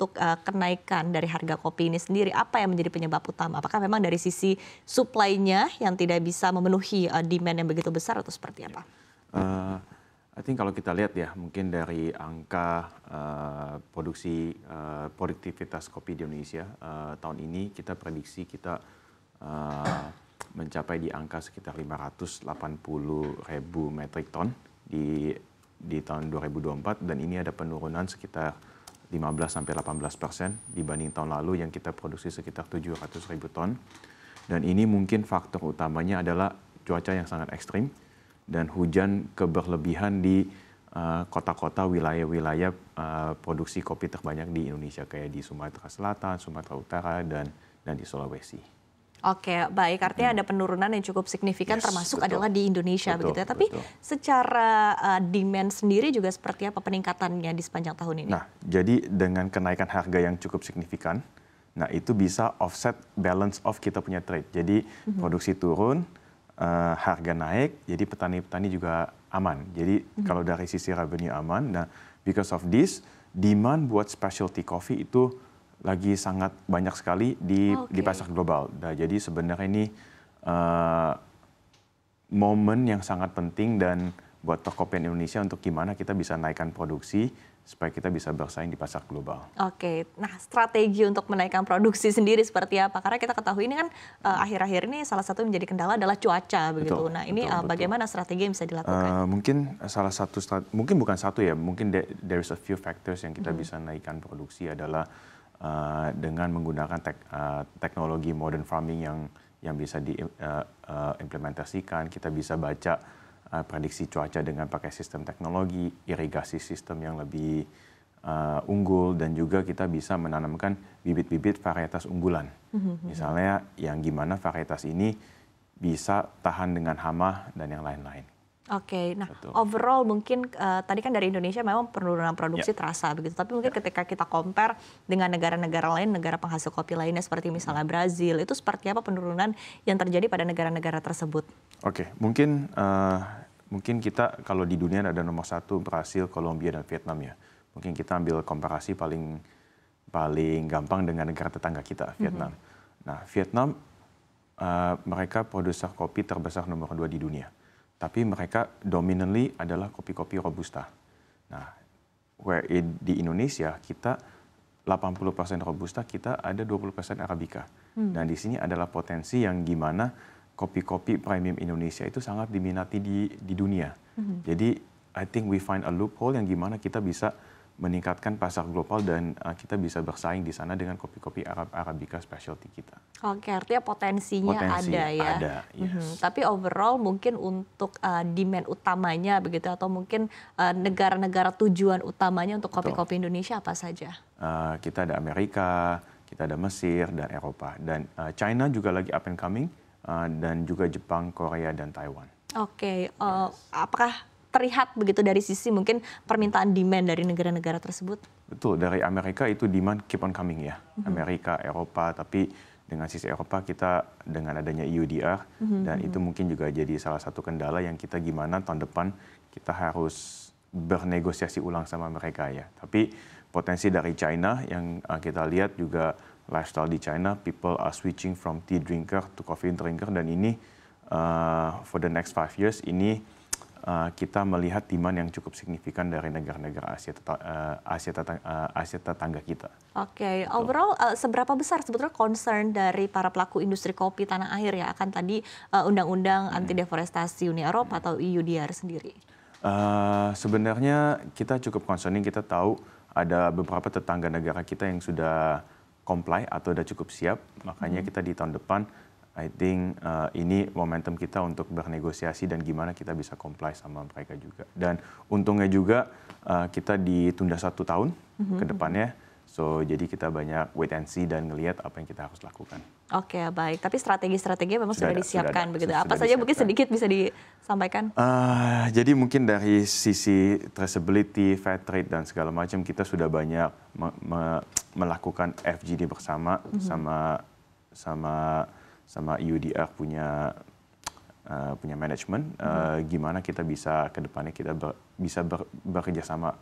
untuk kenaikan dari harga kopi ini sendiri? Apa yang menjadi penyebab utama? Apakah memang dari sisi supply-nya yang tidak bisa memenuhi demand yang begitu besar atau seperti apa? I think kalau kita lihat ya, mungkin dari angka produktivitas kopi di Indonesia tahun ini kita prediksi kita mencapai di angka sekitar 580.000 metrik ton di tahun 2024, dan ini ada penurunan sekitar 15-18% dibanding tahun lalu yang kita produksi sekitar 700.000 ton. Dan ini mungkin faktor utamanya adalah cuaca yang sangat ekstrim dan hujan keberlebihan di kota-kota, wilayah-wilayah produksi kopi terbanyak di Indonesia, kayak di Sumatera Selatan, Sumatera Utara, dan di Sulawesi. Oke, baik. Artinya ada penurunan yang cukup signifikan, termasuk betul. adalah di Indonesia, Betul, begitu ya. Tapi betul. secara demand sendiri juga seperti apa peningkatannya di sepanjang tahun ini? Nah, jadi dengan kenaikan harga yang cukup signifikan, nah itu bisa offset balance of kita punya trade. Jadi produksi turun, harga naik, jadi petani-petani juga aman. Jadi kalau dari sisi revenue aman, nah because of this, demand buat specialty coffee itu lagi sangat banyak sekali di pasar global. Nah, jadi sebenarnya ini momen yang sangat penting dan buat Tokopedia Indonesia untuk gimana kita bisa naikkan produksi supaya kita bisa bersaing di pasar global. Oke, nah strategi untuk menaikkan produksi sendiri seperti apa? Karena kita ketahui ini kan akhir-akhir ini salah satu menjadi kendala adalah cuaca begitu. Betul, Nah ini betul. bagaimana strategi yang bisa dilakukan? Mungkin salah satu, mungkin bukan satu ya, mungkin there is a few factors yang kita bisa naikkan produksi adalah dengan menggunakan teknologi modern farming yang bisa diimplementasikan. Kita bisa baca prediksi cuaca dengan pakai sistem teknologi, irigasi sistem yang lebih unggul, dan juga kita bisa menanamkan bibit-bibit varietas unggulan. Misalnya yang gimana varietas ini bisa tahan dengan hama dan yang lain-lain. Oke, nah overall mungkin tadi kan dari Indonesia memang penurunan produksi terasa begitu, tapi mungkin ketika kita compare dengan negara-negara lain, negara penghasil kopi lainnya seperti misalnya Brazil, itu seperti apa penurunan yang terjadi pada negara-negara tersebut? Oke, mungkin kita kalau di dunia ada nomor 1 Brasil, Kolombia, dan Vietnam ya. Mungkin kita ambil komparasi paling gampang dengan negara tetangga kita, Vietnam. Nah, Vietnam mereka produser kopi terbesar nomor 2 di dunia. Tapi mereka dominantly adalah kopi-kopi Robusta. Nah, di Indonesia kita 80% Robusta, kita ada 20% Arabica. Dan di sini adalah potensi yang gimana kopi-kopi premium Indonesia itu sangat diminati di dunia. Jadi I think we find a loophole yang gimana kita bisa meningkatkan pasar global dan kita bisa bersaing di sana dengan kopi-kopi Arabica specialty kita. Oke, artinya potensinya ada ya. Ada, yes. Tapi overall mungkin untuk demand utamanya begitu, atau mungkin negara-negara tujuan utamanya untuk kopi-kopi Indonesia apa saja? Kita ada Amerika, kita ada Mesir, dan Eropa. Dan China juga lagi up and coming, dan juga Jepang, Korea, dan Taiwan. Oke, apakah terlihat begitu dari sisi mungkin permintaan demand dari negara-negara tersebut? Betul, dari Amerika itu demand keep on coming ya. Amerika, Eropa, tapi dengan sisi Eropa kita dengan adanya EUDR, dan itu mungkin juga jadi salah satu kendala yang kita gimana tahun depan kita harus bernegosiasi ulang sama mereka ya. Tapi potensi dari China yang kita lihat juga lifestyle di China, people are switching from tea drinker to coffee drinker, dan ini for the next 5 years ini kita melihat demand yang cukup signifikan dari negara-negara Asia tetangga kita. Oke, overall seberapa besar sebetulnya concern dari para pelaku industri kopi tanah air ya akan tadi undang-undang anti deforestasi Uni Eropa atau EUDR sendiri? Sebenarnya kita cukup concerning, kita tahu ada beberapa tetangga negara kita yang sudah comply atau sudah cukup siap, makanya kita di tahun depan I think ini momentum kita untuk bernegosiasi dan gimana kita bisa comply sama mereka juga. Dan untungnya juga kita ditunda 1 tahun ke depannya. So jadi kita banyak wait and see dan ngelihat apa yang kita harus lakukan. Oke, baik. Tapi strategi-strategi memang sudah disiapkan begitu. Apa saja disiapkan. mungkin sedikit bisa disampaikan? Jadi mungkin dari sisi traceability, fair trade, dan segala macam kita sudah banyak melakukan FGD bersama sama EUDR punya manajemen, gimana kita bisa ke depannya kita bisa bekerja sama